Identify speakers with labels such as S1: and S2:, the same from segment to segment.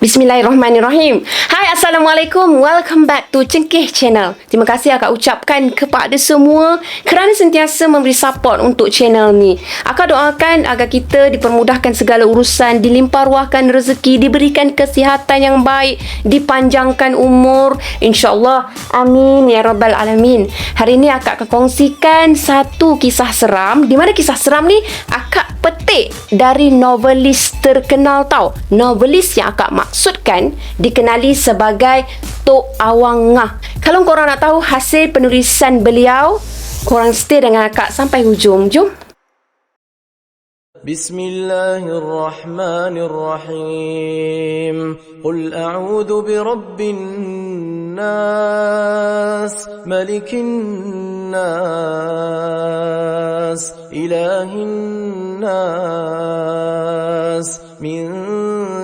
S1: Bismillahirrahmanirrahim. Hai, Assalamualaikum. Welcome back to Cengkeh Channel. Terima kasih akak ucapkan kepada semua kerana sentiasa memberi support untuk channel ni. Akak doakan agar kita dipermudahkan segala urusan, dilimpah ruahkan rezeki, diberikan kesihatan yang baik, dipanjangkan umur. InsyaAllah. Amin ya Rabbal Alamin. Hari ini akak akan kongsikan satu kisah seram. Di mana kisah seram ni akak petik dari novelis terkenal tau. Novelis yang akak maksudkan dikenali sebagai Tok Awang Ngah. Kalau korang nak tahu hasil penulisan beliau, korang stay dengan akak sampai hujung. Jom.
S2: بسم الله الرحمن الرحيم قل أعوذ برب الناس ملك الناس إله الناس من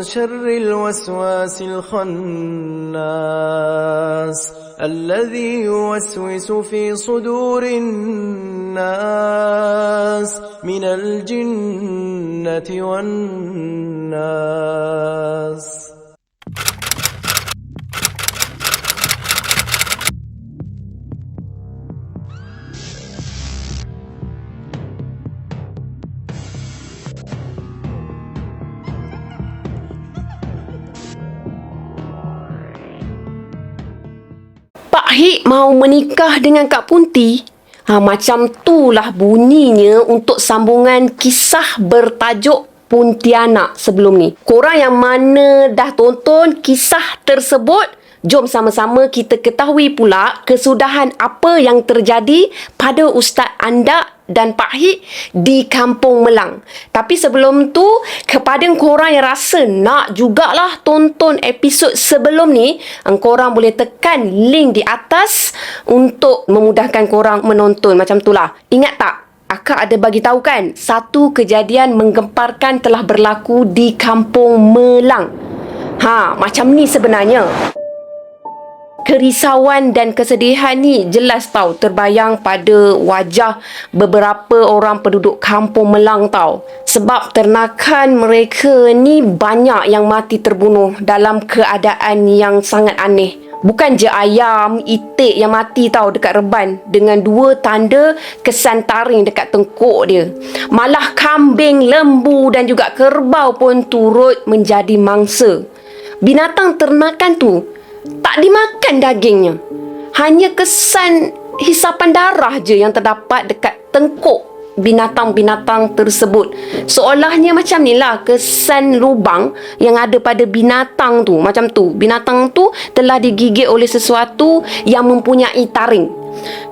S2: شر الوسواس الخناس الذي يوسوس في صدور الناس من الجنة والناس.
S1: Pak Hik mau menikah dengan Kak Punti. Macam itulah bunyinya untuk sambungan kisah bertajuk Pontianak sebelum ni. Korang yang mana dah tonton kisah tersebut, jom sama-sama kita ketahui pula kesudahan apa yang terjadi pada Ustaz Andak dan Pak Hik di Kampung Melang. Tapi sebelum tu, kepada korang yang rasa nak jugalah tonton episod sebelum ni, korang boleh tekan link di atas untuk memudahkan korang menonton. Macam tu lah. Ingat tak? Akak ada bagi tahu kan, satu kejadian menggemparkan telah berlaku di Kampung Melang. Macam ni sebenarnya. Kerisauan dan kesedihan ni jelas tau terbayang pada wajah beberapa orang penduduk Kampung Melang tau. Sebab ternakan mereka ni banyak yang mati terbunuh dalam keadaan yang sangat aneh. Bukan je ayam, itik yang mati tau dekat reban dengan 2 tanda kesan taring dekat tengkuk dia. Malah kambing, lembu dan juga kerbau pun turut menjadi mangsa. Binatang ternakan tu tak dimakan dagingnya. Hanya kesan hisapan darah je yang terdapat dekat tengkuk binatang-binatang tersebut. Seolahnya macam ni lah kesan lubang yang ada pada binatang tu. Macam tu. Binatang tu telah digigit oleh sesuatu yang mempunyai taring.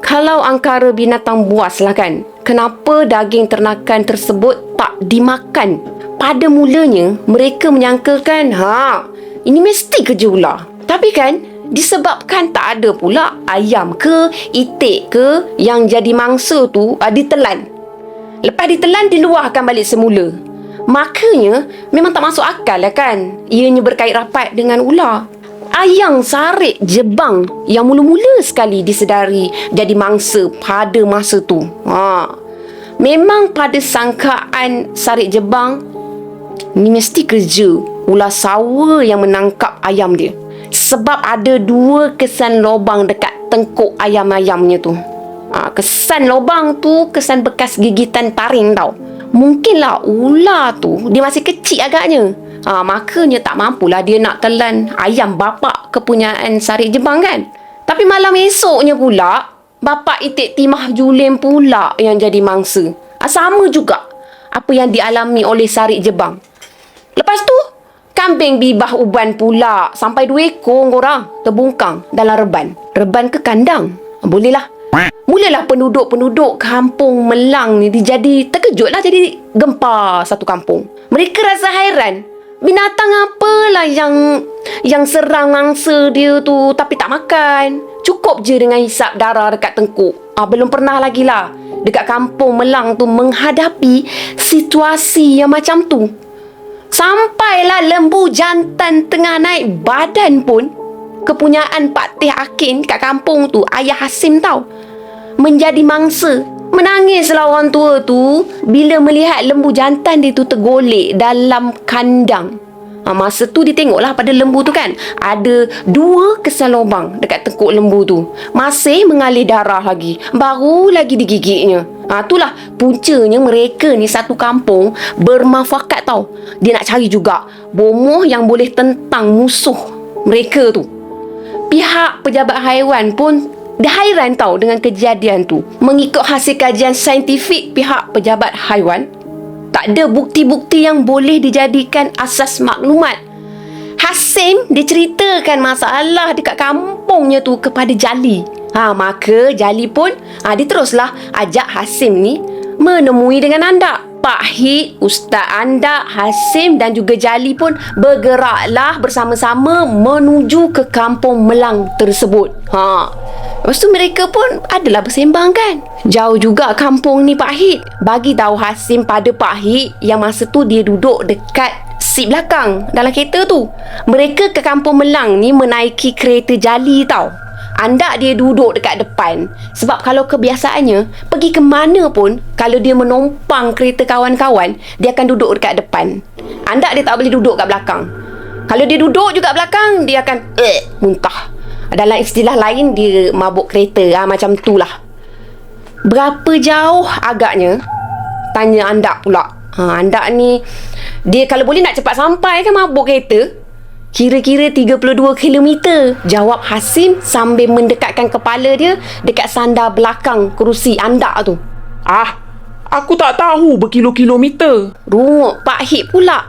S1: Kalau angkara binatang buas lah kan, kenapa daging ternakan tersebut tak dimakan? Pada mulanya, mereka menyangkakan, ini mesti kerja ular. Tapi kan, disebabkan tak ada pula ayam ke, itik ke yang jadi mangsa tu ditelan. Lepas ditelan, diluahkan balik semula. Makanya, memang tak masuk akal lah kan, ianya berkait rapat dengan ular. Ayam sarik jebang yang mula-mula sekali disedari jadi mangsa pada masa tu. Memang pada sangkaan sarik jebang, ni mesti kerja ular sawa yang menangkap ayam dia. Sebab ada 2 kesan lubang dekat tengkuk ayam-ayamnya tu. Kesan lubang tu kesan bekas gigitan taring tau. Mungkinlah ular tu dia masih kecil agaknya. Makanya tak mampulah dia nak telan ayam bapak kepunyaan sarik jebang kan. Tapi malam esoknya pula, bapak itik timah julim pula yang jadi mangsa. Sama juga apa yang dialami oleh sarik jebang. Lepas tu, kambing bibah uban pula. Sampai 2 ekor korang terbungkang dalam reban. Reban ke kandang? Bolehlah. Mulalah penduduk-penduduk Kampung Melang ni jadi terkejutlah, jadi gempar satu kampung. Mereka rasa hairan. Binatang apalah yang serang mangsa dia tu tapi tak makan. Cukup je dengan hisap darah dekat tengkuk. Belum pernah lagi lah dekat Kampung Melang tu menghadapi situasi yang macam tu. Sampailah lembu jantan tengah naik badan pun, kepunyaan Pak Teh Akin kat kampung tu, Ayah Hasim tau, menjadi mangsa. Menangislah orang tua tu bila melihat lembu jantan dia tu tergolek dalam kandang. Masa tu dia tengoklah pada lembu tu kan, ada 2 kesan lubang dekat tengkuk lembu tu. Masih mengalir darah lagi. Baru lagi digigitnya. Itulah puncanya mereka ni satu kampung bermafakat tau. Dia nak cari juga bomoh yang boleh tentang musuh mereka tu. Pihak pejabat haiwan pun dia hairan tau dengan kejadian tu. Mengikut hasil kajian saintifik pihak pejabat haiwan, tak ada bukti-bukti yang boleh dijadikan asas maklumat. Hasim dia ceritakan masalah dekat kampungnya tu kepada Jali. Maka Jali pun dia teruslah ajak Hasim ni menemui dengan Andak. Pak Hit, Ustaz Andak, Hasim dan juga Jali pun bergeraklah bersama-sama menuju ke kampung Melang tersebut. Lepas tu mereka pun adalah bersembang kan. Jauh juga kampung ni Pak Hit. Bagi tahu Hasim pada Pak Hit yang masa tu dia duduk dekat seat belakang dalam kereta tu. Mereka ke kampung Melang ni menaiki kereta Jali tau. Andak dia duduk dekat depan. Sebab kalau kebiasaannya, pergi ke mana pun, kalau dia menumpang kereta kawan-kawan, dia akan duduk dekat depan. Andak dia tak boleh duduk kat belakang. Kalau dia duduk juga belakang, dia akan muntah. Dalam istilah lain, dia mabuk kereta. Macam tu lah. Berapa jauh agaknya? Tanya Andak pula. Andak ni, dia kalau boleh nak cepat sampai kan mabuk kereta. Kira-kira 32 km. Jawab Hasim sambil mendekatkan kepala dia dekat sandar belakang kerusi Andak tu.
S3: Aku tak tahu berkilo-kilometer.
S1: Rungok Pak Hit pula.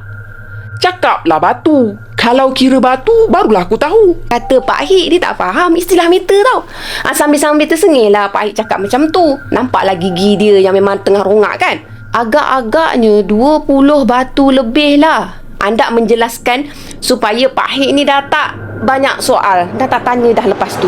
S3: Cakaplah batu. Kalau kira batu, barulah aku tahu.
S1: Kata Pak Hit, dia tak faham istilah meter tau. Sambil-sambil tersengih lah Pak Hit cakap macam tu. Nampaklah gigi dia yang memang tengah rongak kan. Agak-agaknya 20 batu lebih lah. Andak menjelaskan supaya Pak Hit ni dah tak banyak soal. Dah tak tanya dah lepas tu.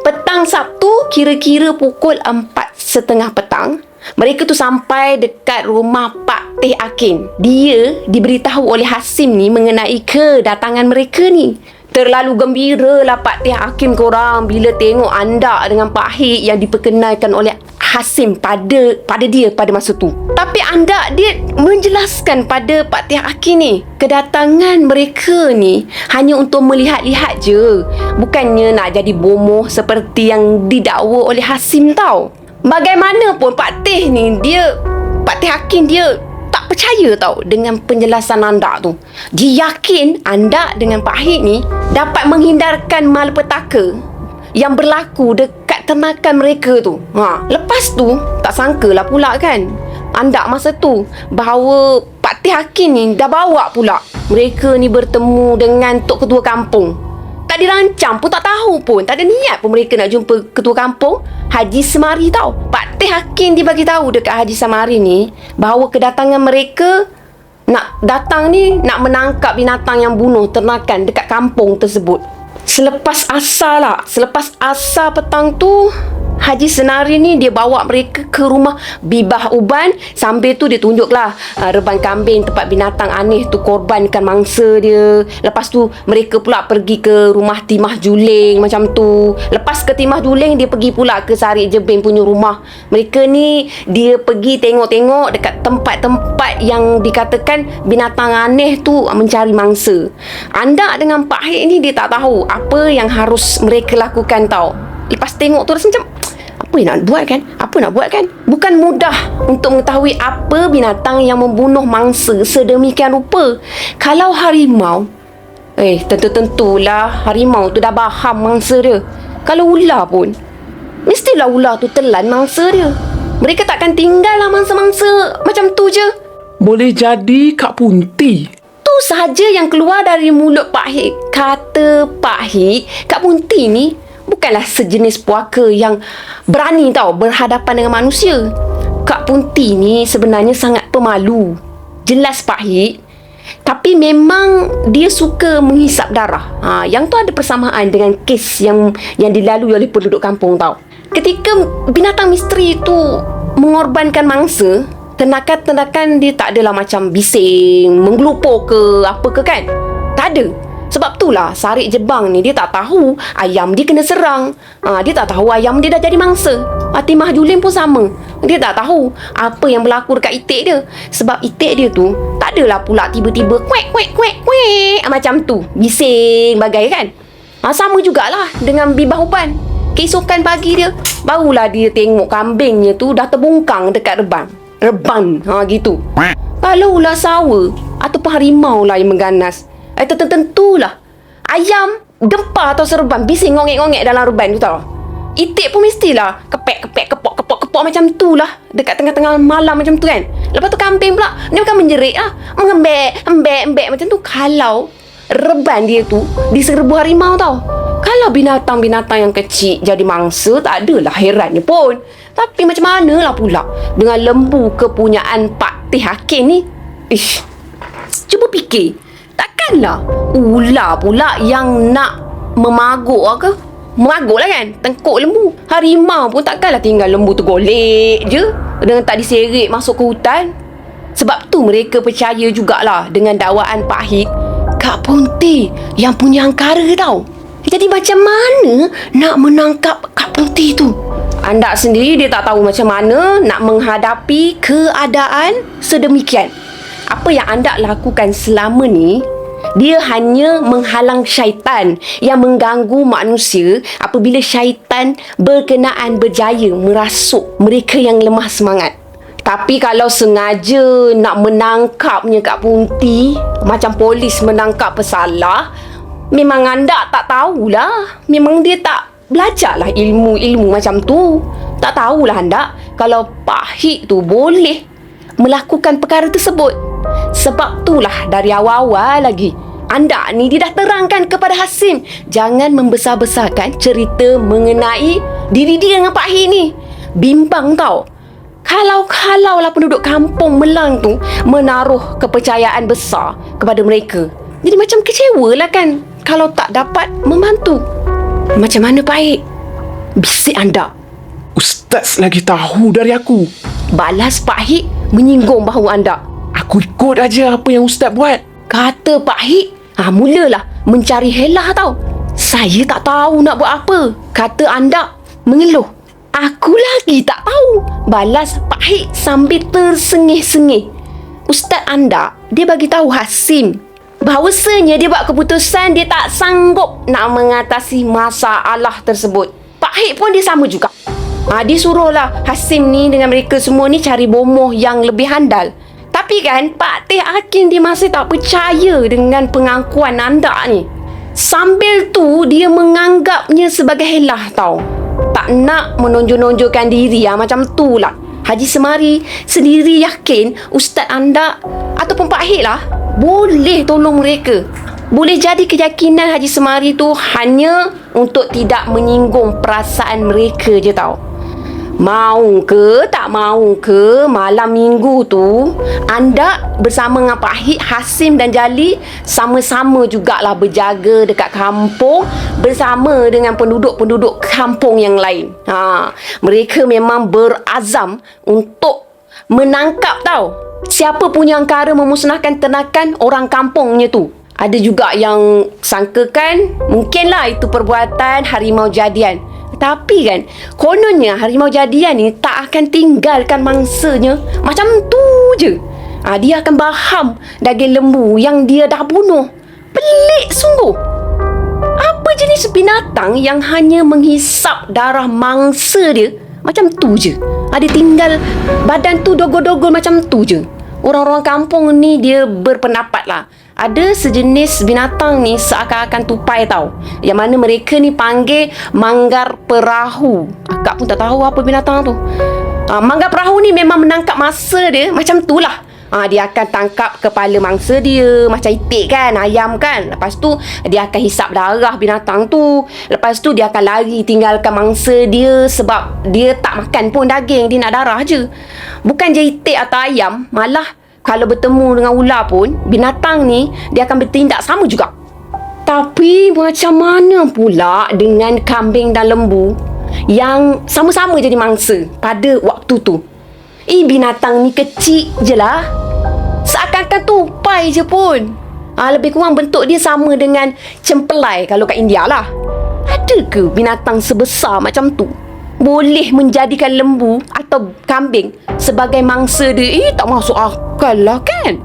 S1: Petang Sabtu, kira-kira pukul 4.30 petang, mereka tu sampai dekat rumah Pak Teh Akin. Dia diberitahu oleh Hasim ni mengenai kedatangan mereka ni. Terlalu gembira lah Pak Teh Hakim korang bila tengok Andak dengan Pak Hit yang diperkenalkan oleh Hasim pada dia pada masa tu. Tapi Andak dia menjelaskan pada Pak Teh Hakim ni, kedatangan mereka ni hanya untuk melihat-lihat je. Bukannya nak jadi bomoh seperti yang didakwa oleh Hasim tau. Bagaimanapun Pak Teh ni, Pak Teh Hakim dia tak percaya tau dengan penjelasan Andak tu. Dia yakin Andak dengan Pak Hit ni dapat menghindarkan malapetaka yang berlaku dekat ternakan mereka tu. Lepas tu tak sangkalah pula kan Andak masa tu bahawa Pak Teh Hakim ni dah bawa pula mereka ni bertemu dengan Tok Ketua Kampung. Tak dirancang pun, tak tahu pun, tak ada niat pun mereka nak jumpa Ketua Kampung Haji Semari tau. Pak Teh Hakim dia bagi tahu dekat Haji Semari ni bahawa kedatangan mereka nak datang ni nak menangkap binatang yang bunuh ternakan dekat kampung tersebut. Selepas asar petang tu, Haji Senari ni dia bawa mereka ke rumah Bibah Uban. Sambil tu dia tunjuklah reban kambing tempat binatang aneh tu korbankan mangsa dia. Lepas tu mereka pula pergi ke rumah Timah Juling macam tu. Lepas ke Timah Juling, dia pergi pula ke Sarik Jebin punya rumah. Mereka ni dia pergi tengok-tengok dekat tempat-tempat yang dikatakan binatang aneh tu mencari mangsa. Andak dengan Pak Hit ni dia tak tahu apa yang harus mereka lakukan tau. Lepas tengok tu rasa macam apa nak buat kan? Bukan mudah untuk mengetahui apa binatang yang membunuh mangsa sedemikian rupa. Kalau harimau, tentu-tentulah harimau tu dah faham mangsa dia. Kalau ular pun, mestilah ular tu telan mangsa dia. Mereka takkan tinggal lah mangsa-mangsa macam tu je.
S3: Boleh jadi Kak Punti.
S1: Tu sahaja yang keluar dari mulut Pak Hit. Kata Pak Hit, Kak Punti ni bukanlah sejenis puaka yang berani tau berhadapan dengan manusia. Kak Punti ni sebenarnya sangat pemalu. Jelas Pak Hit. Tapi memang dia suka menghisap darah. Yang tu ada persamaan dengan kes yang dilalui oleh penduduk kampung tau. Ketika binatang misteri tu mengorbankan mangsa, tindakan dia tak adalah macam bising, menggelupur ke apa ke kan. Tak ada. Sebab itulah Sarik Jebang ni dia tak tahu ayam dia kena serang. Dia tak tahu ayam dia dah jadi mangsa. Timah Julin pun sama. Dia tak tahu apa yang berlaku dekat itik dia. Sebab itik dia tu tak adalah pula tiba-tiba kuek kuek kuek kuek macam tu. Bising bagai kan. Sama jugalah dengan Bibah Uban. Keesokan pagi dia, barulah dia tengok kambingnya tu dah terbungkang dekat reban. Reban, gitu. Kalaulah sawa ataupun harimau lah yang mengganas, tentulah ayam, gempar atau serban bising ngongek-ngongek dalam reban tu tau. Itik pun mestilah kepek-kepek, kepok-kepok macam tu lah dekat tengah-tengah malam macam tu kan. Lepas tu kambing pula, dia bukan menjerit lah, embek macam tu. Kalau reban dia tu diserbu harimau tau. Kalau binatang-binatang yang kecil jadi mangsa, tak adalah herannya pun. Tapi macam manalah pula dengan lembu kepunyaan Pak Teh Hakim ni? Cuba fikir. Takkanlah ular pula yang nak memaguk ke? Memaguk lah kan? Tengkuk lembu. Harimau pun takkanlah tinggal lembu tu golek je dengan tak diseret masuk ke hutan. Sebab tu mereka percaya jugalah dengan dakwaan Pak Hik, Kak Punti yang punya angkara tau. Jadi macam mana nak menangkap Kak Punti tu? Anda sendiri dia tak tahu macam mana nak menghadapi keadaan sedemikian. Apa yang anda lakukan selama ni, dia hanya menghalang syaitan yang mengganggu manusia apabila syaitan berkenaan berjaya merasuk mereka yang lemah semangat. Tapi kalau sengaja nak menangkapnya Kak Punti, macam polis menangkap pesalah, memang anda tak tahulah. Memang dia tak belajarlah ilmu-ilmu macam tu. Tak tahulah anda kalau Pak Hik tu boleh melakukan perkara tersebut. Sebab itulah dari awal-awal lagi anda ni dia dah terangkan kepada Hasim, jangan membesar-besarkan cerita mengenai diri dia dengan Pak Hik ni. Bimbang tau. Kalau lah penduduk kampung Melang tu menaruh kepercayaan besar kepada mereka, jadi macam kecewa lah kan kalau tak dapat membantu. Macam mana Pak Hik? Bisik anda.
S3: Ustaz lagi tahu dari aku.
S1: Balas Pak Hik menyinggung bahu anda.
S3: Aku ikut aja apa yang Ustaz buat.
S1: Kata Pak Hik, mulalah mencari helah tau. Saya tak tahu nak buat apa. Kata anda mengeluh. Aku lagi tak tahu. Balas Pak Hik sambil tersengih-sengih. Ustaz anda, dia bagi tahu Hasim bahawasanya dia buat keputusan dia tak sanggup nak mengatasi masalah tersebut. Pak Hik pun dia sama juga. Dia suruhlah Hasim ni dengan mereka semua ni cari bomoh yang lebih handal. Tapi kan Pak Teh Hakim dia masih tak percaya dengan pengakuan anda ni. Sambil tu dia menganggapnya sebagai helah tau. Tak nak menonjol-nonjolkan diri macam tu lah. Haji Semari sendiri yakin Ustaz anda ataupun Pak Hik lah boleh tolong mereka. Boleh jadi keyakinan Haji Semari tu hanya untuk tidak menyinggung perasaan mereka je tau. Mau ke tak mau ke, malam minggu tu anda bersama dengan Pak Hik, Hasim dan Jali sama-sama jugalah berjaga dekat kampung bersama dengan penduduk-penduduk kampung yang lain. Mereka memang berazam untuk menangkap tau siapa punya angkara memusnahkan ternakan orang kampungnya tu. Ada juga yang sangkakan mungkinlah itu perbuatan harimau jadian. Tapi kan kononnya harimau jadian ni tak akan tinggalkan mangsanya macam tu je. Dia akan baham daging lembu yang dia dah bunuh. Pelik sungguh. Apa jenis binatang yang hanya menghisap darah mangsa dia macam tu je? Dia tinggal badan tu dogol-dogol macam tu je. Orang-orang kampung ni dia berpendapat lah, ada sejenis binatang ni seakan-akan tupai tau, yang mana mereka ni panggil manggar perahu. Akak pun tak tahu apa binatang tu. Manggar perahu ni memang menangkap mangsa dia macam tu lah. Dia akan tangkap kepala mangsa dia macam itik kan, ayam kan. Lepas tu dia akan hisap darah binatang tu. Lepas tu dia akan lari tinggalkan mangsa dia sebab dia tak makan pun daging, dia nak darah je. Bukan je itik atau ayam, malah kalau bertemu dengan ular pun, binatang ni dia akan bertindak sama juga. Tapi macam mana pula dengan kambing dan lembu yang sama-sama jadi mangsa pada waktu tu? Binatang ni kecil je lah, seakan-akan tupai je pun. Lebih kurang bentuk dia sama dengan cempelai kalau kat India lah. Ada ke binatang sebesar macam tu? boleh menjadikan lembu atau kambing sebagai mangsa dia. Tak masuk akal lah kan?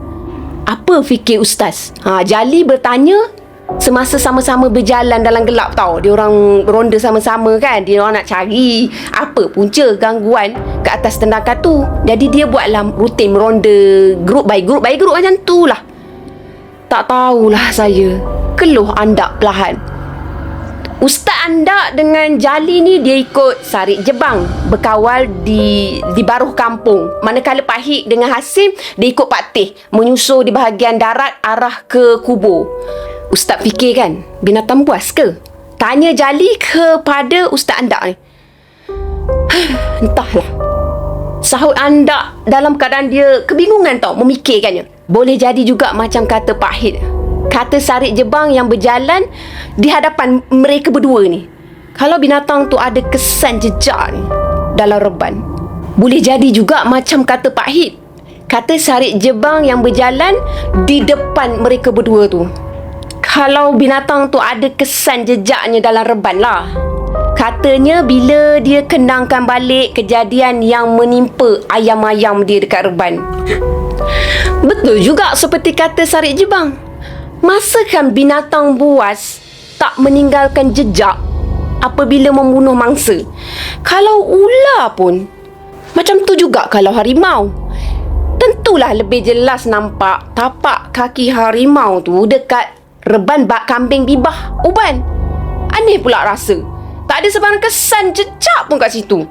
S1: Apa fikir Ustaz? Jali bertanya semasa sama-sama berjalan dalam gelap tau. Dia orang ronda sama-sama kan. Dia orang nak cari apa punca gangguan ke atas tendakan tu. Jadi dia buatlah rutin meronda group by group macam tu lah. Tak tahulah saya. Keluh Andak perlahan. Ustaz Andak dengan Jali ni dia ikut Sarik Jebang berkawal di baruh kampung. Manakala Pak Hik dengan Hasim dia ikut Pak Teh menyusul di bahagian darat arah ke kubur. Ustaz fikir kan, binatang buas ke? Tanya Jali kepada Ustaz Andak ni. Entahlah. Sahut Andak dalam keadaan dia kebingungan tau memikirkannya. Boleh jadi juga macam kata Pak Hik. Kata Sarik Jebang yang berjalan di hadapan mereka berdua ni. Kalau binatang tu ada kesan jejak ni dalam reban. Boleh jadi juga macam kata Pak Hik. Kata Sarik Jebang yang berjalan di depan mereka berdua tu. Kalau binatang tu ada kesan jejaknya dalam reban lah. Katanya bila dia kenangkan balik kejadian yang menimpa ayam-ayam dia dekat reban. Betul juga seperti kata Sarik Jebang. Masakan binatang buas tak meninggalkan jejak apabila membunuh mangsa? Kalau ular pun macam tu juga kalau harimau. Tentulah lebih jelas nampak tapak kaki harimau tu dekat reban bak kambing bibah uban. Aneh pula rasa. Tak ada sebarang kesan jejak pun kat situ.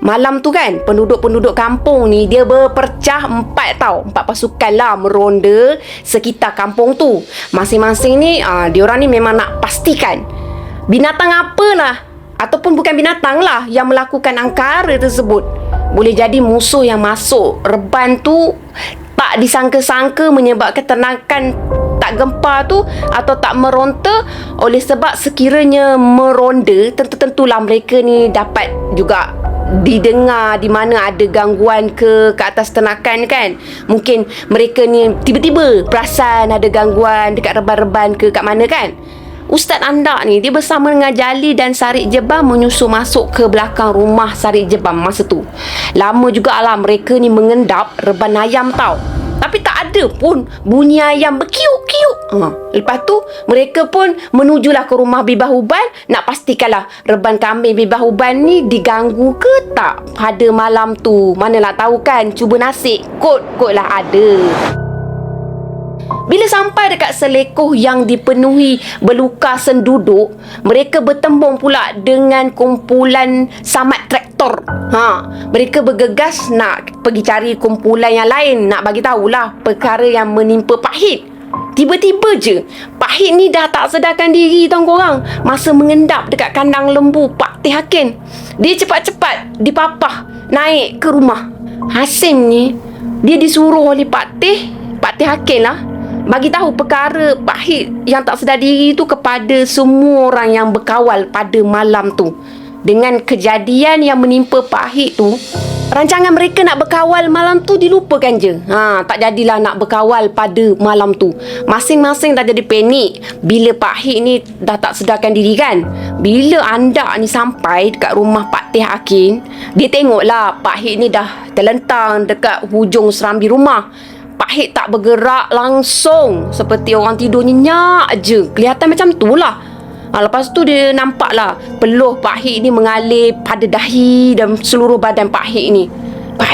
S1: Malam tu kan, penduduk-penduduk kampung ni dia berpercah 4 pasukan lah meronda sekitar kampung tu. Masing-masing ni, diorang ni memang nak pastikan binatang apalah ataupun bukan binatang lah yang melakukan angkara tersebut. Boleh jadi musuh yang masuk reban tu tak disangka-sangka menyebabkan ternakan tak gempar tu atau tak meronta. Oleh sebab sekiranya meronda, tentu-tentulah mereka ni dapat juga didengar di mana ada gangguan ke atas ternakan kan. Mungkin mereka ni tiba-tiba perasan ada gangguan dekat reban-reban ke kat mana kan. Ustaz Andak ni dia bersama dengan Jali dan Sarik Jebang menyusul masuk ke belakang rumah Sarik Jebang masa tu. Lama jugalah mereka ni mengendap reban ayam tau. Tapi tak ada pun bunyi ayam berkiuk-kiuk. Lepas tu mereka pun menujulah ke rumah bibah uban nak pastikanlah reban kambing bibah uban ni diganggu ke tak pada malam tu. Manalah tahu kan, cuba nasib kot lah ada. Bila sampai dekat selekoh yang dipenuhi beluka senduduk, mereka bertembung pula dengan kumpulan samat traktor. Mereka bergegas nak pergi cari kumpulan yang lain, nak bagi tahulah perkara yang menimpa Pak Hik. Tiba-tiba je Pak Hik ni dah tak sedarkan diri tau korang masa mengendap dekat kandang lembu Pak Teh Hakim. Dia cepat-cepat dipapah naik ke rumah. Hasim ni dia disuruh oleh Pak Teh Hakim lah bagi tahu perkara Pak Hik yang tak sedar diri tu kepada semua orang yang berkawal pada malam tu. Dengan kejadian yang menimpa Pak Hik tu, rancangan mereka nak berkawal malam tu dilupakan je. Tak jadilah nak berkawal pada malam tu. Masing-masing dah jadi panik bila Pak Hik ni dah tak sedarkan diri kan. Bila Andak ni sampai dekat rumah Pak Teh Hakim, dia tengoklah Pak Hik ni dah terlentang dekat hujung serambi rumah. Pak Hik tak bergerak langsung, seperti orang tidur nyenyak je. Kelihatan macam tu lah. Lepas tu dia nampak lah peluh Pak Hik ni mengalir pada dahi dan seluruh badan Pak Hik ni. Pak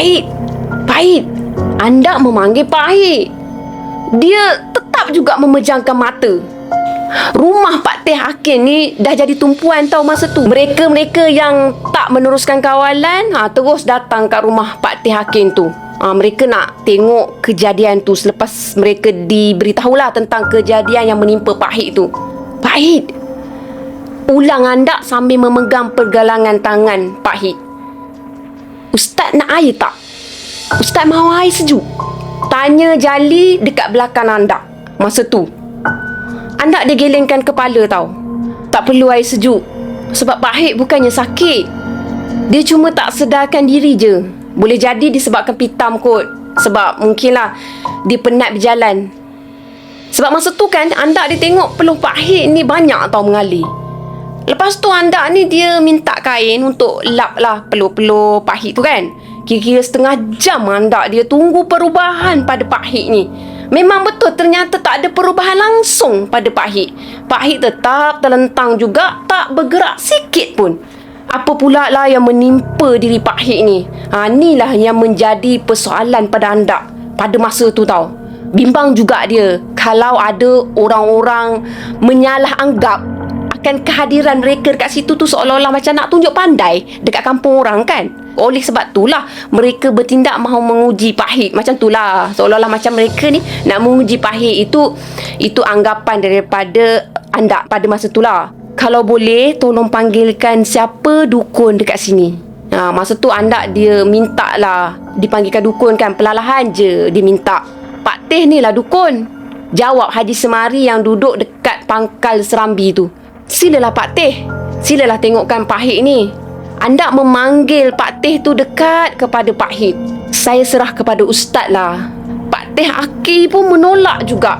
S1: Hik. Andak memanggil Pak Hik. Dia tetap juga memejamkan mata. Rumah Pak Teh Hakim ni dah jadi tumpuan tau masa tu. Mereka yang tak meneruskan kawalan terus datang kat rumah Pak Teh Hakim tu. Mereka nak tengok kejadian tu selepas mereka diberitahulah tentang kejadian yang menimpa Pak Hik tu. Pak Hik, ulang Andak sambil memegang pergelangan tangan Pak Hik. Ustaz nak air tak? Ustaz mahu air sejuk? Tanya Jali dekat belakang Andak masa tu. Andak dia gelengkan kepala tau. Tak perlu air sejuk sebab Pak Hik bukannya sakit. Dia cuma tak sedarkan diri je. Boleh jadi disebabkan pitam kot. Sebab mungkinlah dia penat berjalan. Sebab masa tu kan Andak dia tengok peluh Pak Hik ni banyak tau mengalir. Lepas tu Andak ni dia minta kain untuk lap lah peluh-peluh Pak Hik tu kan. Kira-kira setengah jam Andak dia tunggu perubahan pada Pak Hik ni. Memang betul ternyata tak ada perubahan langsung pada Pak Hik. Pak Hik tetap terlentang juga, tak bergerak sikit pun. Apa pula lah yang menimpa diri Pak Hik ni? Inilah yang menjadi persoalan pada Andak pada masa tu tau. Bimbang juga dia kalau ada orang-orang menyalah anggap akan kehadiran mereka dekat situ tu seolah-olah macam nak tunjuk pandai dekat kampung orang kan. Oleh sebab itulah mereka bertindak mahu menguji Pak Hik. Macam itulah, seolah-olah macam mereka ni nak menguji Pak Hik. Itu anggapan daripada Andak pada masa itulah. Kalau boleh tolong panggilkan siapa dukun dekat sini. Masa tu Andak dia minta lah dipanggilkan dukun kan. Perlahan je dia minta. Pak Teh ni lah dukun. Jawab Haji Semari yang duduk dekat pangkal Serambi tu. Silalah Pak Teh, silalah tengokkan Pak Hik ni. Andak memanggil Pak Teh tu dekat kepada Pak Hik. Saya serah kepada Ustaz lah. Pak Teh Aki pun menolak juga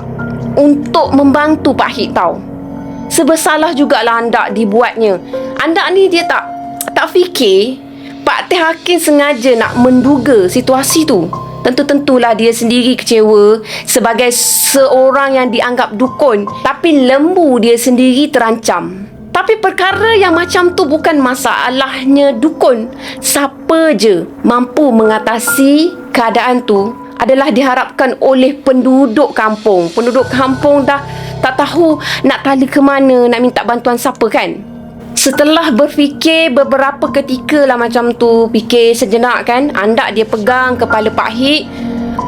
S1: untuk membantu Pak Hik tau. Sebersalah jugalah Andak dibuatnya. Andak ni dia tak fikir Pak Teh Hakim sengaja nak menduga situasi tu. Tentu-tentulah dia sendiri kecewa sebagai seorang yang dianggap dukun, tapi lembu dia sendiri terancam. Tapi perkara yang macam tu bukan masalahnya dukun. Siapa je mampu mengatasi keadaan tu adalah diharapkan oleh penduduk kampung. Penduduk kampung dah tak tahu nak tali ke mana, nak minta bantuan siapa kan. Setelah berfikir beberapa ketika lah macam tu, fikir sejenak kan, Andak dia pegang kepala Pak Hik.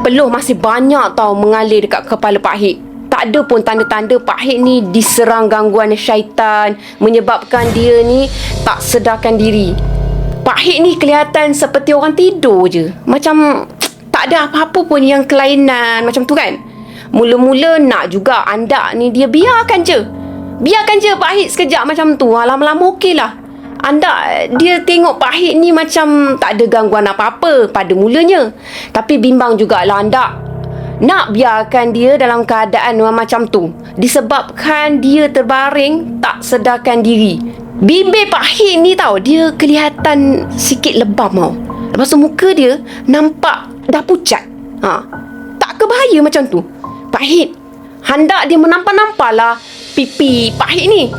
S1: Peluh masih banyak tau mengalir dekat kepala Pak Hik. Tak ada pun tanda-tanda Pak Hik ni diserang gangguan syaitan, menyebabkan dia ni tak sedarkan diri. Pak Hik ni kelihatan seperti orang tidur je. Macam tak ada apa-apa pun yang kelainan macam tu kan. Mula-mula nak juga Andak ni dia biarkan je Pak Hik sekejap macam tu. Lama-lama okey lah. Andak dia tengok Pak Hik ni macam tak ada gangguan apa-apa pada mulanya. Tapi bimbang jugalah Andak nak biarkan dia dalam keadaan macam tu, disebabkan dia terbaring tak sedarkan diri. Bibir Pak Hik ni tau, dia kelihatan sikit lebam tau. Lepas tu muka dia nampak dah pucat. Tak kebahaya macam tu. Pak Hik, Andak dia menampak-nampak lah pipi Pak Hik ni.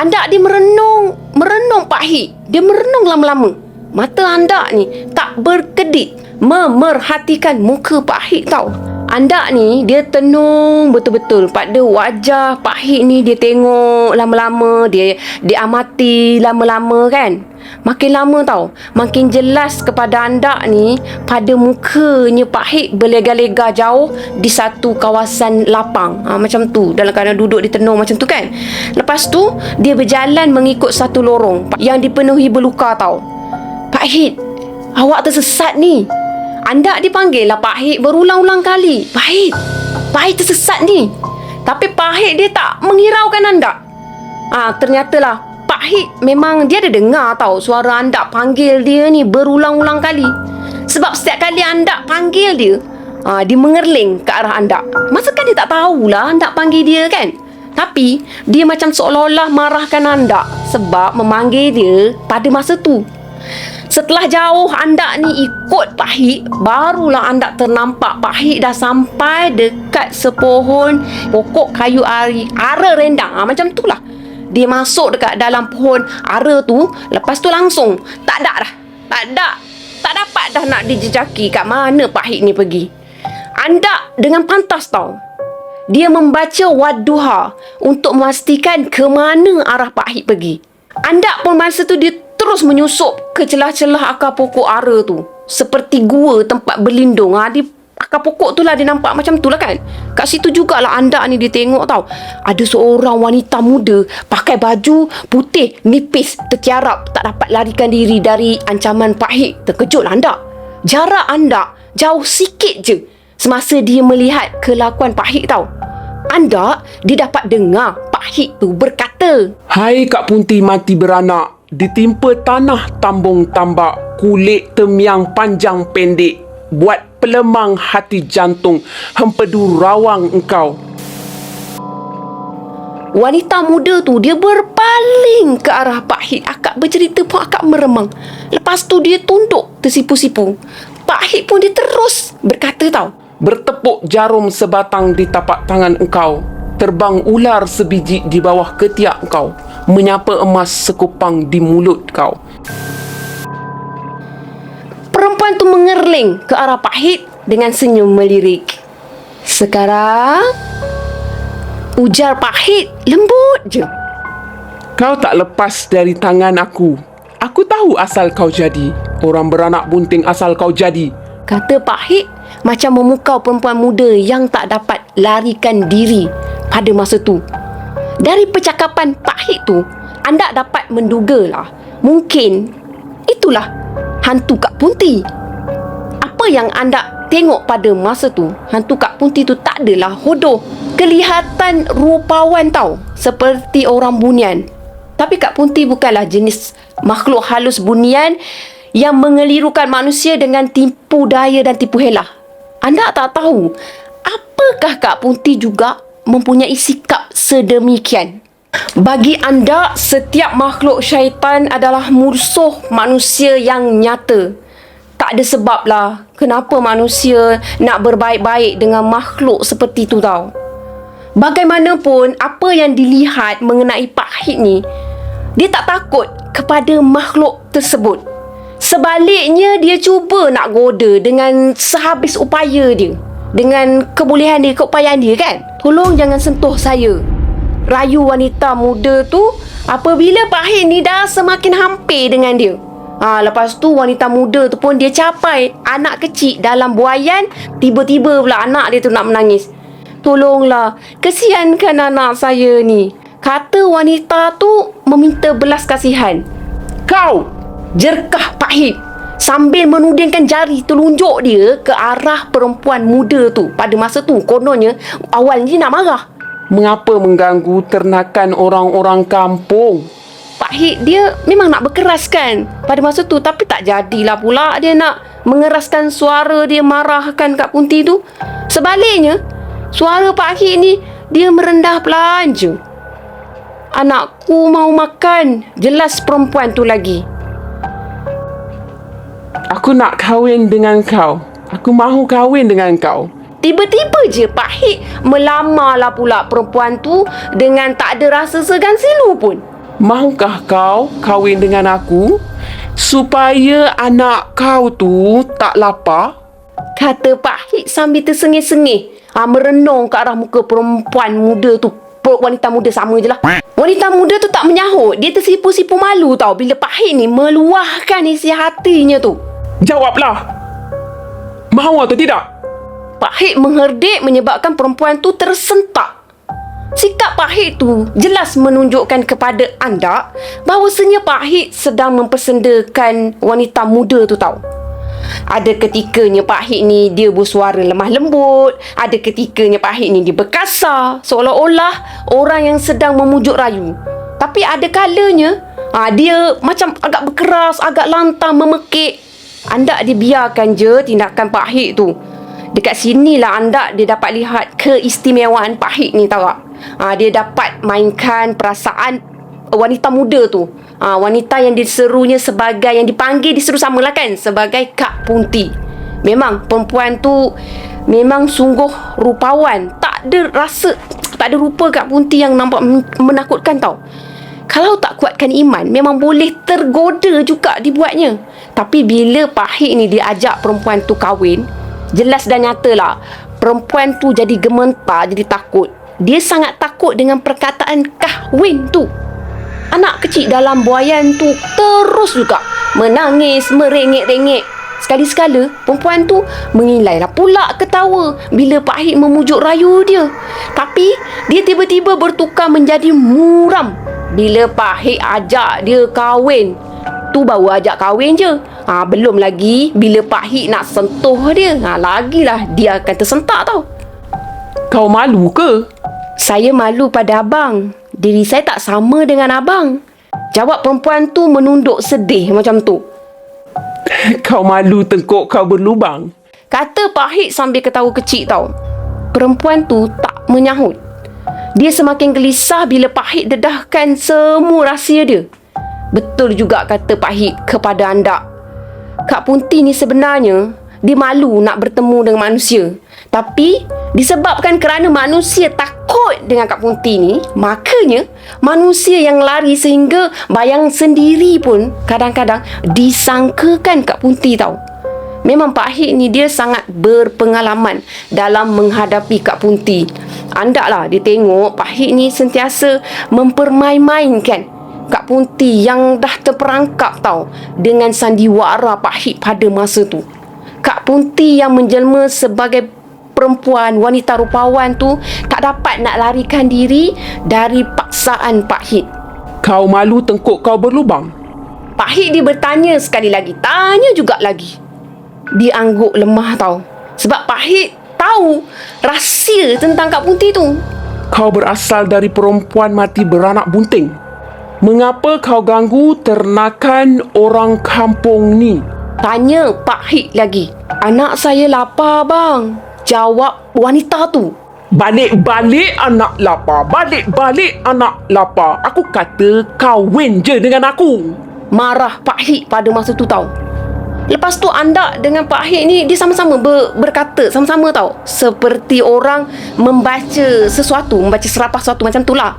S1: Andak dia merenung Pak Hik. Dia merenung lama-lama. Mata Andak ni tak berkedip memerhatikan muka Pak Hik tau. Andak ni dia tenung betul-betul pada wajah Pak Hik ni. Dia tengok lama-lama, dia amati lama-lama kan. Makin lama tau, makin jelas kepada Andak ni pada mukanya Pak Hik berlega-lega jauh di satu kawasan lapang. Macam tu, dalam keadaan duduk ditenung macam tu kan. Lepas tu dia berjalan mengikut satu lorong yang dipenuhi berluka tau. Pak Hik, awak tersesat ni. Andak dipanggil lah Pak Hik berulang-ulang kali. Pak Hik tersesat ni. Tapi Pak Hik dia tak menghiraukan Andak. Ternyatalah Pak Hik memang dia ada dengar tau suara Andak panggil dia ni berulang-ulang kali. Sebab setiap kali Andak panggil dia, dia mengerling ke arah Andak. Masa kan dia tak tahulah Andak panggil dia kan. Tapi dia macam seolah-olah marahkan Andak sebab memanggil dia pada masa tu. Setelah jauh Andak ni ikut Pak Hik, barulah Andak ternampak Pak Hik dah sampai dekat sepohon pokok kayu ara rendang. Macam tu lah. Dia masuk dekat dalam pohon ara tu. Lepas tu langsung tak dapat dah nak dijejaki kat mana Pak Hik ni pergi. Andak dengan pantas tau, dia membaca wadduha untuk memastikan ke mana arah Pak Hik pergi. Andak pun masa tu dia terus menyusup ke celah-celah akar pokok ara tu, seperti gua tempat berlindung. Di akar pokok tu lah dia nampak macam tu lah kan. Kat situ jugalah Andak ni dia tengok tau, ada seorang wanita muda pakai baju putih nipis tertiarap, tak dapat larikan diri dari ancaman Pak Hik. Terkejut Andak. Jarak Andak jauh sikit je semasa dia melihat kelakuan Pak Hik tau. Andak dia dapat dengar Pak Hik tu berkata,
S3: Hai Kak Punti mati beranak, ditimpa tanah tambung tambak, kulit temiang panjang pendek, buat pelemang hati jantung, hempedu rawang engkau.
S1: Wanita muda tu dia berpaling ke arah Pak Hit. Akak bercerita pun akak meremang. Lepas tu dia tunduk tersipu-sipu. Pak Hit pun dia terus berkata tau.
S3: Bertepuk jarum sebatang di tapak tangan engkau. Terbang ular sebiji di bawah ketiak kau. Menyapa emas sekupang di mulut kau.
S1: Perempuan tu mengerling ke arah Pak Hit dengan senyum melirik. Sekarang, ujar Pak Hit lembut je.
S3: Kau tak lepas dari tangan aku. Aku tahu asal kau jadi. Orang beranak bunting asal kau jadi.
S1: Kata Pak Hit macam memukau perempuan muda yang tak dapat larikan diri pada masa tu. Dari percakapan Pak Hit tu, anda dapat mendugalah, mungkin itulah hantu Kak Punti. Apa yang anda tengok pada masa tu, hantu Kak Punti tu tak adalah hodoh. Kelihatan rupawan tau, seperti orang bunian. Tapi Kak Punti bukanlah jenis makhluk halus bunian yang mengelirukan manusia dengan tipu daya dan tipu helah. Anda tak tahu, apakah Kak Punti juga mempunyai sikap sedemikian. Bagi anda, setiap makhluk syaitan adalah musuh manusia yang nyata. Tak ada sebab lah kenapa manusia nak berbaik-baik dengan makhluk seperti tu tau. Bagaimanapun, apa yang dilihat mengenai Pak Hit ni, dia tak takut kepada makhluk tersebut. Sebaliknya, dia cuba nak goda dengan sehabis upaya dia. Dengan kebolehan dia, keupayaan dia kan. Tolong jangan sentuh saya, rayu wanita muda tu apabila Pak Hit ni dah semakin hampir dengan dia. Lepas tu wanita muda tu pun dia capai anak kecil dalam buaian. Tiba-tiba pula anak dia tu nak menangis. Tolonglah, kesiankan anak saya ni. Kata wanita tu meminta belas kasihan.
S3: Kau!
S1: Jerkah Pak Hit sambil menudingkan jari telunjuk dia ke arah perempuan muda tu. Pada masa tu kononnya awalnya nak marah.
S3: Mengapa mengganggu ternakan orang-orang kampung?
S1: Pak Hit dia memang nak berkeraskan pada masa tu, tapi tak jadilah pula dia nak mengeraskan suara dia marahkan Kak Punti tu. Sebaliknya, suara Pak Hit ni dia merendah pelan je. Anakku mau makan, jelas perempuan tu lagi.
S3: Aku nak kahwin dengan kau. Aku mahu kahwin dengan kau.
S1: Tiba-tiba je Pak Hit melamarlah pula perempuan tu dengan tak ada rasa segan silu pun.
S3: Mahukah kau kahwin dengan aku supaya anak kau tu tak lapar?
S1: Kata Pak Hit sambil tersengih-sengih. Merenung ke arah muka perempuan muda tu. Wanita muda sama je lah. Wanita muda tu tak menyahut. Dia tersipu-sipu malu tau bila Pak Hit ni meluahkan isi hatinya tu.
S3: Jawablah. Mahu atau tidak?
S1: Pak Hit mengherdik menyebabkan perempuan tu tersentak. Sikap Pak Hit tu jelas menunjukkan kepada anda bahawasanya Pak Hit sedang mempersendakan wanita muda tu tau. Ada ketikanya Pak Hit ni dia bersuara lemah lembut. Ada ketikanya Pak Hit ni dia berkasar, seolah-olah orang yang sedang memujuk rayu. Tapi ada kalanya dia macam agak berkeras, agak lantang, memekik. Anda dibiarkan je tindakan Pak Hit tu. Dekat sinilah anda dia dapat lihat keistimewaan Pak Hit ni tau tak? Dia dapat mainkan perasaan wanita muda tu. Wanita yang diserunya sebagai, yang dipanggil diseru samalah kan, sebagai Kak Punti. Memang perempuan tu memang sungguh rupawan. Tak ada rasa, tak ada rupa Kak Punti yang nampak menakutkan tau. Kalau tak kuatkan iman, memang boleh tergoda juga dibuatnya. Tapi bila Pak Hit ni dia ajak perempuan tu kahwin, jelas dan nyatalah perempuan tu jadi gementar, jadi takut. Dia sangat takut dengan perkataan kahwin tu. Anak kecil dalam buaian tu terus juga menangis, merengek-rengek. Sekali-sekala perempuan tu mengilailah pula ketawa bila Pak Hit memujuk rayu dia. Tapi dia tiba-tiba bertukar menjadi muram bila Pak Hit ajak dia kahwin. Tu baru ajak kahwin je. Belum lagi bila Pak Hit nak sentuh dia, lagilah dia akan tersentak tau.
S3: Kau malu ke?
S1: Saya malu pada abang. Diri saya tak sama dengan abang. Jawab perempuan tu menunduk sedih macam tu.
S3: Kau malu tengkuk kau berlubang.
S1: Kata Pak Hit sambil ketawa kecil tau. Perempuan tu tak menyahut. Dia semakin gelisah bila Pak Hik dedahkan semua rahsia dia. Betul juga kata Pak Hik kepada Andak. Kak Punti ni sebenarnya dia malu nak bertemu dengan manusia. Tapi disebabkan kerana manusia takut dengan Kak Punti ni, makanya manusia yang lari sehingga bayang sendiri pun kadang-kadang disangkakan Kak Punti tau. Memang Pak Hik ni dia sangat berpengalaman dalam menghadapi Kak Punti. Andaklah dia tengok Pak Hik ni sentiasa mempermain-mainkan Kak Punti yang dah terperangkap tau dengan sandiwara Pak Hik pada masa tu. Kak Punti yang menjelma sebagai perempuan wanita rupawan tu tak dapat nak larikan diri dari paksaan Pak Hik.
S3: Kau malu tengkuk kau berlubang?
S1: Pak Hik dia bertanya sekali lagi, tanya juga lagi. Dia angguk lemah tau. Sebab Pak Hik tahu rahsia tentang Kak Punti tu.
S3: Kau berasal dari perempuan mati beranak bunting. Mengapa kau ganggu ternakan orang kampung ni?
S1: Tanya Pak Hik lagi. Anak saya lapar bang, jawab wanita tu.
S3: Balik-balik anak lapar. Balik-balik anak lapar. Aku kata kahwin je dengan aku.
S1: Marah Pak Hik pada masa tu tau. Lepas tu Andak dengan Pak Hik ni dia sama-sama berkata sama-sama tau. Seperti orang membaca sesuatu, membaca serapah sesuatu macam tu lah.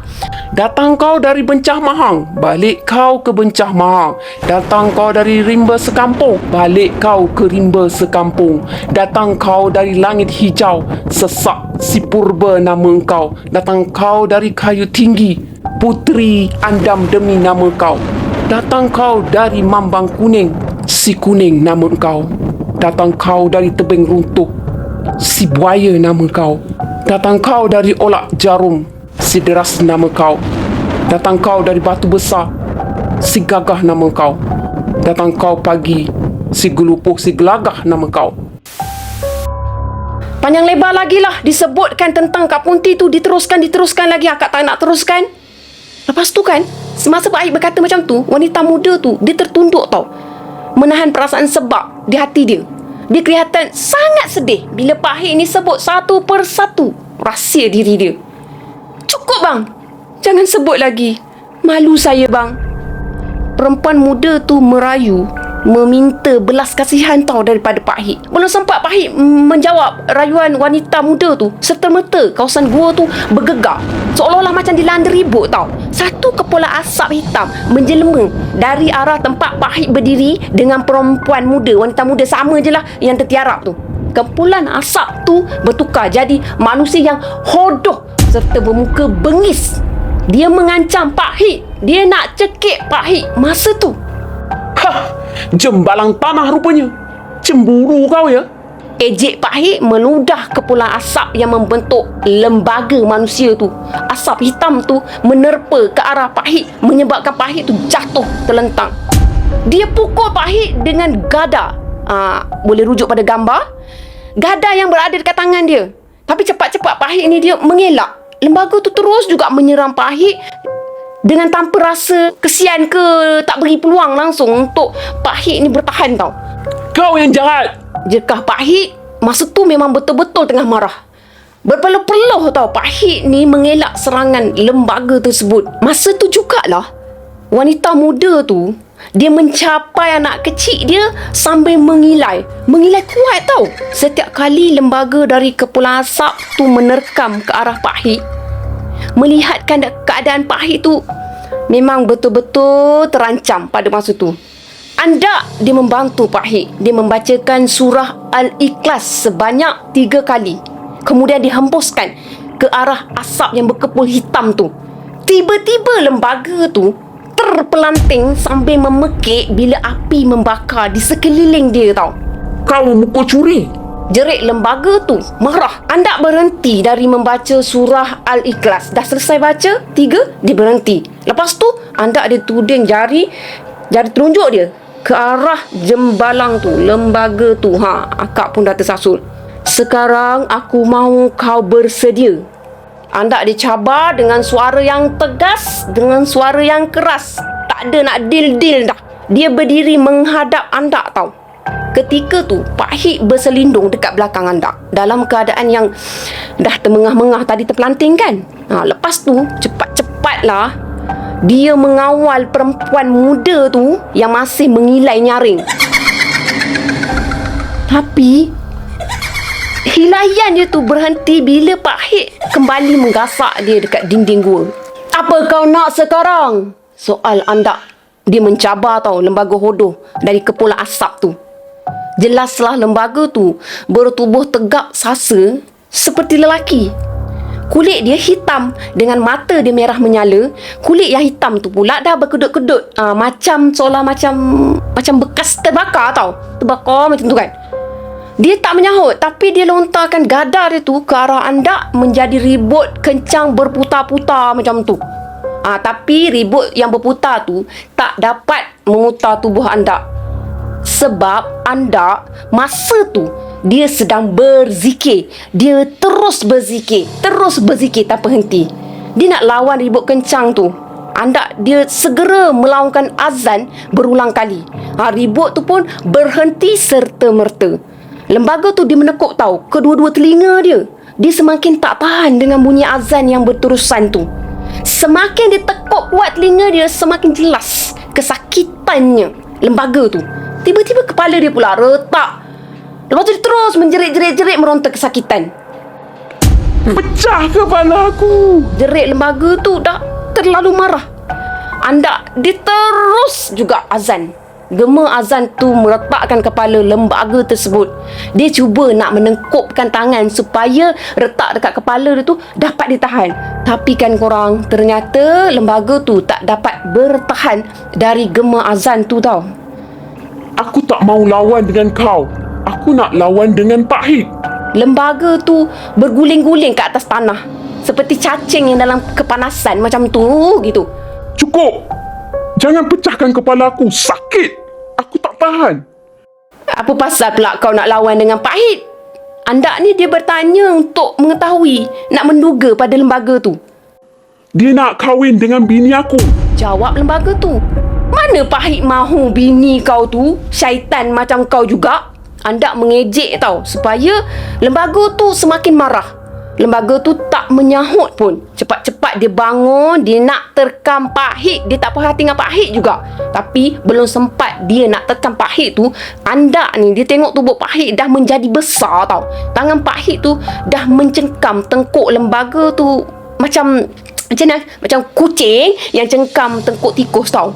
S3: Datang kau dari Bencah Mahang, balik kau ke Bencah Mahang. Datang kau dari rimba sekampung, balik kau ke rimba sekampung. Datang kau dari langit hijau, sesak si purba nama kau. Datang kau dari kayu tinggi, putri andam demi nama kau. Datang kau dari mambang kuning, si kuning nama kau. Datang kau dari tebing runtuh, si buaya nama kau. Datang kau dari olak jarum, si deras nama kau. Datang kau dari batu besar, si gagah nama kau. Datang kau pagi, si gelupuh si gelagah nama kau.
S1: Panjang lebar lagi lah disebutkan tentang Kak Punti tu. Diteruskan lagi. Akak tak nak teruskan. Lepas tu kan, semasa Pak Hik berkata macam tu, wanita muda tu dia tertunduk tau, menahan perasaan sebab di hati dia. Dia kelihatan sangat sedih bila Pak Hik ni sebut satu persatu rahsia diri dia. Cukup bang, jangan sebut lagi. Malu saya bang. Perempuan muda tu merayu, meminta belas kasihan tau daripada Pak Hik. Belum sempat Pak Hik menjawab rayuan wanita muda tu, serta-merta kawasan gua tu bergegar, seolah-olah macam dilanda ribut tau. Satu kepala asap hitam menjelma dari arah tempat Pak Hik berdiri dengan perempuan muda, wanita muda sama je lah yang tertiarap tu. Kepulan asap tu bertukar jadi manusia yang hodoh serta bermuka bengis. Dia mengancam Pak Hik. Dia nak cekik Pak Hik masa tu.
S3: Hah, jembalang tanah rupanya. Cemburu kau ya?
S1: Ejek Pak Hik meludah kepulan asap yang membentuk lembaga manusia tu. Asap hitam tu menerpa ke arah Pak Hik, menyebabkan Pak Hik tu jatuh terlentang. Dia pukul Pak Hik dengan gada. Boleh rujuk pada gambar. Gada yang berada dekat tangan dia. Tapi cepat-cepat Pak Hik ni dia mengelak. Lembaga tu terus juga menyerang Pak Hik dengan tanpa rasa kesian ke tak beri peluang langsung untuk Pak Hik ni bertahan tau.
S3: Kau yang jahat.
S1: Jekah Pak Hik masa tu memang betul-betul tengah marah. Berpeluh-peluh tau Pak Hik ni mengelak serangan lembaga tersebut. Masa tu jugalah wanita muda tu dia mencapai anak kecil dia sambil mengilai. Mengilai kuat tau. Setiap kali lembaga dari kepulan asap tu menerkam ke arah Pak Hik, melihatkan keadaan Pak Hik tu memang betul-betul terancam pada masa tu. Andak dia membantu Pak Hik. Dia membacakan surah Al-Ikhlas sebanyak 3 kali. Kemudian dihempuskan ke arah asap yang berkepul hitam tu. Tiba-tiba lembaga tu terpelanting sambil memekik bila api membakar di sekeliling dia tau.
S3: Kau memukul curi.
S1: Jerit lembaga tu marah. Andak berhenti dari membaca surah Al-Ikhlas. Dah selesai baca 3, dia berhenti. Lepas tu Andak dia tuding jari telunjuk dia ke arah jembalang tu, lembaga tu. Akak pun dah tersasul. Sekarang aku mahu kau bersedia. Andak dia cabar dengan suara yang tegas, dengan suara yang keras. Tak ada nak deal-deal dah. Dia berdiri menghadap Andak tau. Ketika tu Pak Hik berselindung dekat belakang Andak dalam keadaan yang dah termengah-mengah tadi terpelanting kan. Lepas tu cepat-cepatlah dia mengawal perempuan muda tu yang masih mengilai nyaring. Tapi hilayan dia tu berhenti bila Pak Hik kembali menggasak dia dekat dinding gua. "Apa kau nak sekarang?" soal Andak. Dia mencabar tau lembaga hodoh dari kepulan asap tu. Jelaslah lembaga tu bertubuh tegap sasa seperti lelaki. Kulit dia hitam dengan mata dia merah menyala. Kulit yang hitam tu pula dah berkedut-kedut. Macam seolah macam bekas terbakar tau. Terbakar macam tu kan. Dia tak menyahut, tapi dia lontarkan gadar dia tu ke arah Andak menjadi ribut kencang berputar-putar macam tu. Tapi ribut yang berputar tu tak dapat memutar tubuh Andak. Sebab Andak masa tu dia sedang berzikir. Dia terus berzikir tanpa henti. Dia nak lawan ribut kencang tu. Andak dia segera melaungkan azan berulang kali. Ribut tu pun berhenti serta-merta. Lembaga tu dia menekuk tahu kedua-dua telinga dia. Dia semakin tak tahan dengan bunyi azan yang berterusan tu. Semakin dia tekuk kuat telinga dia, semakin jelas kesakitannya lembaga tu. Tiba-tiba kepala dia pula retak. Lepas tu dia terus menjerit-jerit meronta kesakitan.
S3: Pecah kepala aku.
S1: Jerit lembaga tu dah terlalu marah. Andak dia terus juga azan. Gema azan tu meretakkan kepala lembaga tersebut. Dia cuba nak menengkupkan tangan supaya retak dekat kepala dia tu dapat ditahan. Tapi kan korang, ternyata lembaga tu tak dapat bertahan dari gema azan tu tau.
S3: Aku tak mau lawan dengan kau. Aku nak lawan dengan Pak Hik.
S1: Lembaga tu berguling-guling kat atas tanah seperti cacing yang dalam kepanasan macam tu gitu.
S3: Cukup. Jangan pecahkan kepala aku. Sakit. Aku tak tahan.
S1: Apa pasal pula kau nak lawan dengan Pak Hik? Andak ni dia bertanya untuk mengetahui, nak menduga pada lembaga tu.
S3: Dia nak kahwin dengan bini aku.
S1: Jawab lembaga tu. Mana Pak Hik mahu bini kau tu syaitan macam kau juga? Andak mengejek tau supaya lembaga tu semakin marah. Lembaga tu tak menyahut pun. Cepat-cepat dia bangun, dia nak terkam Pak Hik. Dia tak puas hati dengan Pak Hik juga. Tapi belum sempat dia nak terkam Pak Hik tu, Andak ni dia tengok tubuh Pak Hik dah menjadi besar tau. Tangan Pak Hik tu dah mencengkam tengkuk lembaga tu macam mana? Macam kucing yang cengkam tengkuk tikus tau.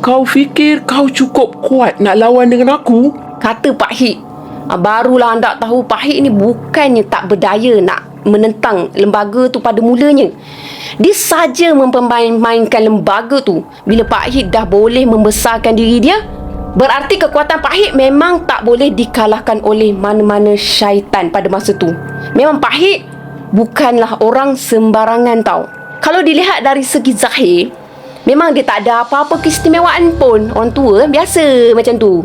S3: Kau fikir kau cukup kuat nak lawan dengan aku?
S1: Kata Pak Hik. Barulah Andak tahu Pak Hik ni bukannya tak berdaya nak menentang lembaga tu pada mulanya. Dia saja mempermainkan lembaga tu. Bila Pak Hik dah boleh membesarkan diri dia, berarti kekuatan Pak Hik memang tak boleh dikalahkan oleh mana-mana syaitan pada masa tu. Memang Pak Hik bukanlah orang sembarangan tau. Kalau dilihat dari segi zahir, memang dia tak ada apa-apa keistimewaan pun. Orang tua biasa macam tu.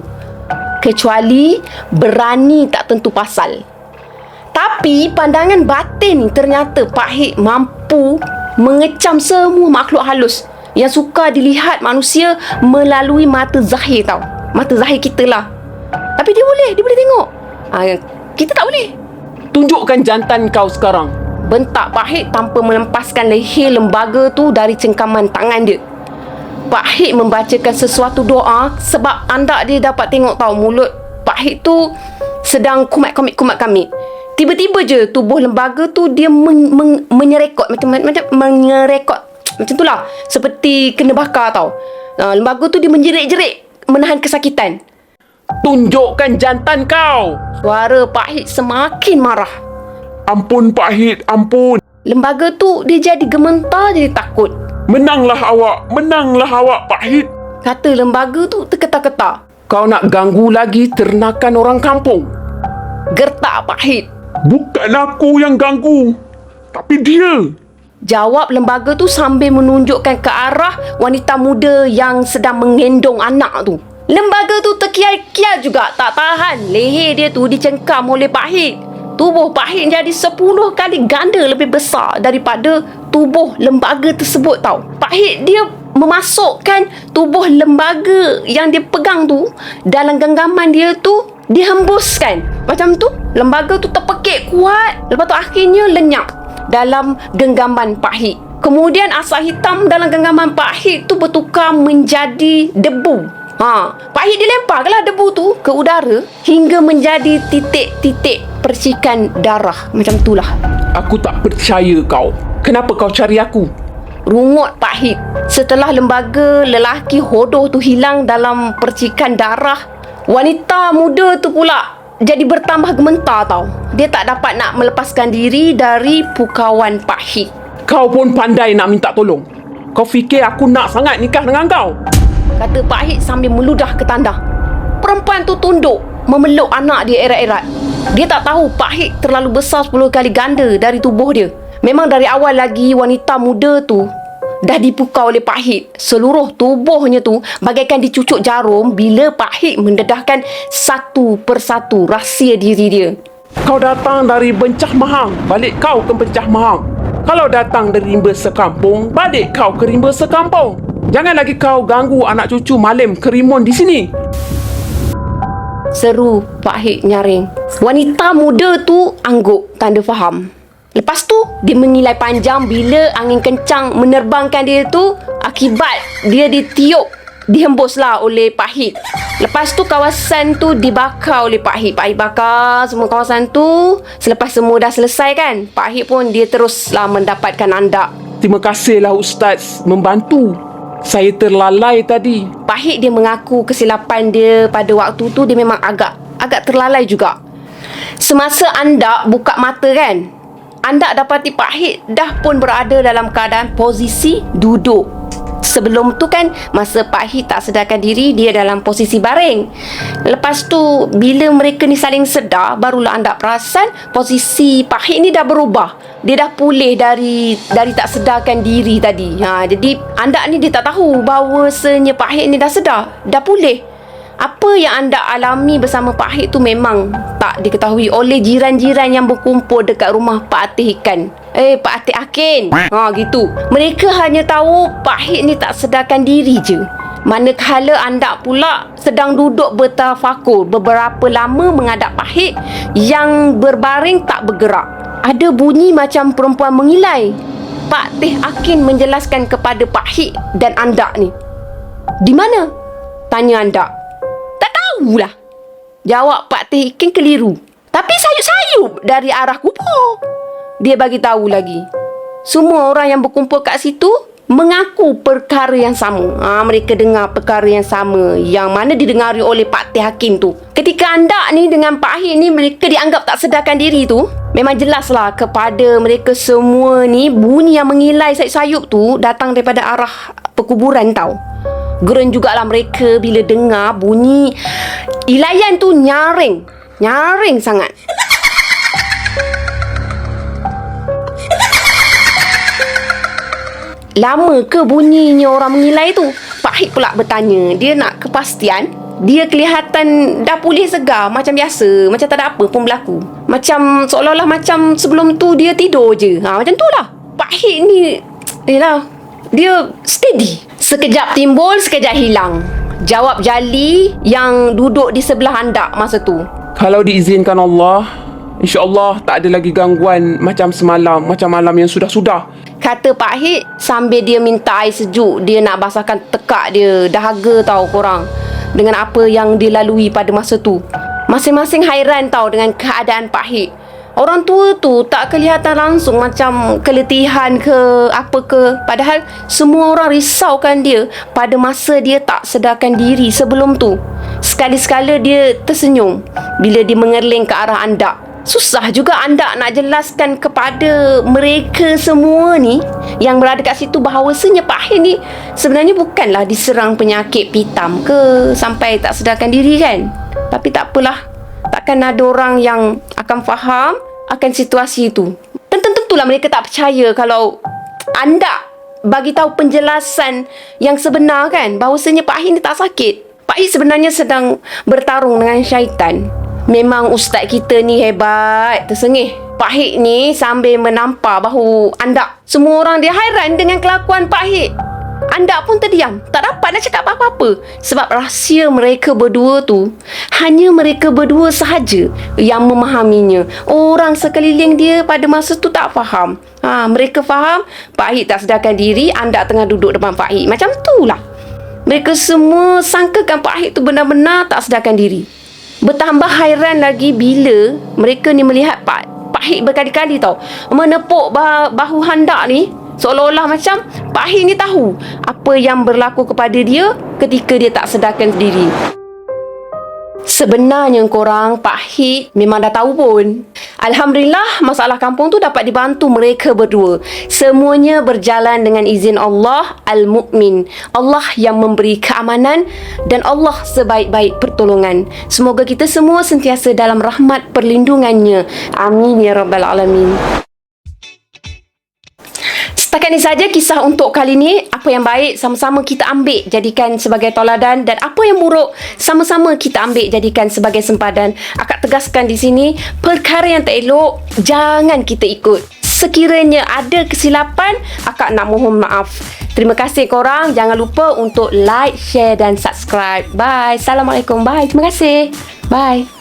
S1: Kecuali berani tak tentu pasal. Tapi pandangan batin ni ternyata Pak Hik mampu mengecam semua makhluk halus yang suka dilihat manusia melalui mata zahir tau. Mata zahir kita lah. Tapi dia boleh tengok. Kita tak boleh.
S3: Tunjukkan jantan kau sekarang.
S1: Bentak Pak Hik tanpa melepaskan leher lembaga tu dari cengkaman tangan dia. Pak Hik membacakan sesuatu doa sebab Andak dia dapat tengok tahu mulut Pak Hik tu sedang kumat-kamit. Tiba-tiba je tubuh lembaga tu dia menyerekot macam menyerekot macam tu lah, seperti kena bakar tau. Lembaga tu dia menjerit-jerit menahan kesakitan.
S3: Tunjukkan jantan kau.
S1: Suara Pak Hik semakin marah.
S3: Ampun Pak Hik, ampun.
S1: Lembaga tu dia jadi gementar, jadi takut.
S3: Menanglah awak Pak Hik.
S1: Kata lembaga tu terketar-ketar.
S3: Kau nak ganggu lagi ternakan orang kampung?
S1: Gertak Pak Hik.
S3: Bukan aku yang ganggu, tapi dia.
S1: Jawab lembaga tu sambil menunjukkan ke arah wanita muda yang sedang menggendong anak tu. Lembaga tu terkial-kial juga tak tahan. Leher dia tu dicengkam oleh Pak Hik. Tubuh Pak Hik jadi 10 kali ganda lebih besar daripada tubuh lembaga tersebut tau. Pak Hik dia memasukkan tubuh lembaga yang dia pegang tu dalam genggaman dia tu, dihembuskan. Macam tu, lembaga tu terpekik kuat. Lepas tu akhirnya lenyap. dalam genggaman Pak Hik. Kemudian asap hitam dalam genggaman Pak Hik tu bertukar menjadi debu. Pak Hik dilemparlah debu tu ke udara hingga menjadi titik-titik percikan darah. Macam itulah.
S3: Aku tak percaya kau. Kenapa kau cari aku?
S1: Rungut Pak Hik. Setelah lembaga lelaki hodoh tu hilang dalam percikan darah, wanita muda tu pula jadi bertambah gementar tau. Dia tak dapat nak melepaskan diri dari pukauan Pak Hik.
S3: Kau pun pandai nak minta tolong. Kau fikir aku nak sangat nikah dengan kau?
S1: Kata Pak Hik sambil meludah ke tandah. Perempuan tu tunduk memeluk anak dia erat-erat. Dia tak tahu Pak Hik terlalu besar 10 kali ganda dari tubuh dia. Memang dari awal lagi wanita muda tu dah dipukau oleh Pak Hik. Seluruh tubuhnya tu bagaikan dicucuk jarum bila Pak Hik mendedahkan satu persatu rahsia diri dia.
S3: Kau datang dari Bencah Mahang, balik kau ke Bencah Mahang. Kalau datang dari rimba sekampung, balik kau ke rimba sekampung. Jangan lagi kau ganggu anak cucu Malim Kerimun di sini.
S1: Seru Pak Hik nyaring. Wanita muda tu angguk tanda faham. Lepas tu dia mengilai panjang bila angin kencang menerbangkan dia tu. Akibat dia ditiup, dihembuslah oleh Pak Hik. Lepas tu kawasan tu dibakar oleh Pak Hik. Pak Hik bakar semua kawasan tu. Selepas semua dah selesai kan, Pak Hik pun dia teruslah mendapatkan andak.
S3: Terima kasihlah Ustaz membantu. Saya terlalai tadi.
S1: Pak Hik dia mengaku kesilapan dia pada waktu tu dia memang agak terlalai juga. Semasa andak buka mata kan, andak dapati Pak Hik dah pun berada dalam keadaan posisi duduk. Sebelum tu kan, masa Pak Hik tak sedarkan diri, dia dalam posisi baring. Lepas tu bila mereka ni saling sedar, barulah andak perasan posisi Pak Hik ni dah berubah. Dia dah pulih dari tak sedarkan diri tadi. Jadi andak ni dia tak tahu bahawasanya Pak Hik ni dah sedar, dah pulih. Apa yang anda alami bersama Pak Hik tu memang tak diketahui oleh jiran-jiran yang berkumpul dekat rumah Pak Atih Ikan. Pak Atih Akin. Gitu. Mereka hanya tahu Pak Hik ni tak sedarkan diri je. Manakala anda pula sedang duduk bertafakur beberapa lama menghadap Pak Hik yang berbaring tak bergerak. Ada bunyi macam perempuan mengilai. Pak Atih Akin menjelaskan kepada Pak Hik dan anda ni. Di mana? Tanya anda. Lah. Jawab Pak Teh Ikin keliru. Tapi sayup-sayup dari arah kubur. Dia bagi tahu lagi. Semua orang yang berkumpul kat situ mengaku perkara yang sama. Mereka dengar perkara yang sama yang mana didengari oleh Pak Teh Hakim tu. Ketika anda ni dengan Pak Hik ni mereka dianggap tak sedarkan diri tu, memang jelaslah kepada mereka semua ni bunyi yang mengilai sayup-sayup tu datang daripada arah perkuburan tau. Geran jugalah mereka bila dengar bunyi ilayan tu nyaring sangat. Lama ke bunyinya orang mengilai tu? Pak Hik pula bertanya. Dia nak kepastian. Dia kelihatan dah pulih segar macam biasa, macam tak ada apa pun berlaku. Macam seolah-olah macam sebelum tu dia tidur je. Macam tu lah. Pak Hik ni dia steady. Sekejap timbul, sekejap hilang. Jawab Jali yang duduk di sebelah anda masa tu.
S3: Kalau diizinkan Allah, InsyaAllah tak ada lagi gangguan macam semalam, macam malam yang sudah-sudah.
S1: Kata Pak Hik sambil dia minta air sejuk. Dia nak basahkan tekak dia. Dahaga tau korang dengan apa yang dilalui pada masa tu. Masing-masing hairan tau dengan keadaan Pak Hik. Orang tua tu tak kelihatan langsung macam keletihan ke apa ke. Padahal semua orang risaukan dia pada masa dia tak sedarkan diri sebelum tu. Sekali-sekala dia tersenyum bila dia mengerling ke arah anda. Susah juga anda nak jelaskan kepada mereka semua ni yang berada kat situ bahawasanya Pak Hik ni sebenarnya bukanlah diserang penyakit pitam ke sampai tak sedarkan diri kan. Tapi tak apalah. Takkan ada orang yang akan faham akan situasi itu. Tentulah mereka tak percaya kalau anda bagi tahu penjelasan yang sebenar kan, bahawasanya Pak Hik ni tak sakit. Pak Hik sebenarnya sedang bertarung dengan syaitan. Memang ustaz kita ni hebat, tersengih. Pak Hik ni sambil menampar bahu anda. Semua orang dia hairan dengan kelakuan Pak Hik. Anda pun terdiam, tak dapat nak cakap apa-apa. Sebab rahsia mereka berdua tu, hanya mereka berdua sahaja yang memahaminya. Orang sekeliling dia pada masa tu tak faham. Mereka faham Pak Hik tak sedarkan diri, anda tengah duduk depan Pak Hik. Macam tu lah. Mereka semua sangkakan Pak Hik tu benar-benar tak sedarkan diri. Bertambah hairan lagi bila mereka ni melihat Pak Hik berkali-kali tau menepuk bahu Handak ni, seolah-olah macam Pak Hik ni tahu apa yang berlaku kepada dia ketika dia tak sedarkan diri. Sebenarnya korang, Pak Hik memang dah tahu pun. Alhamdulillah, masalah kampung tu dapat dibantu mereka berdua. Semuanya berjalan dengan izin Allah Al-Mu'min. Allah yang memberi keamanan dan Allah sebaik-baik pertolongan. Semoga kita semua sentiasa dalam rahmat perlindungannya. Amin ya Rabbal Alamin. Setakat ini saja kisah untuk kali ini. Apa yang baik sama-sama kita ambil jadikan sebagai tauladan, dan apa yang buruk sama-sama kita ambil jadikan sebagai sempadan. Akak tegaskan di sini, perkara yang tak elok jangan kita ikut. Sekiranya ada kesilapan, akak nak mohon maaf. Terima kasih korang. Jangan lupa untuk like, share dan subscribe. Bye. Assalamualaikum. Bye. Terima kasih. Bye.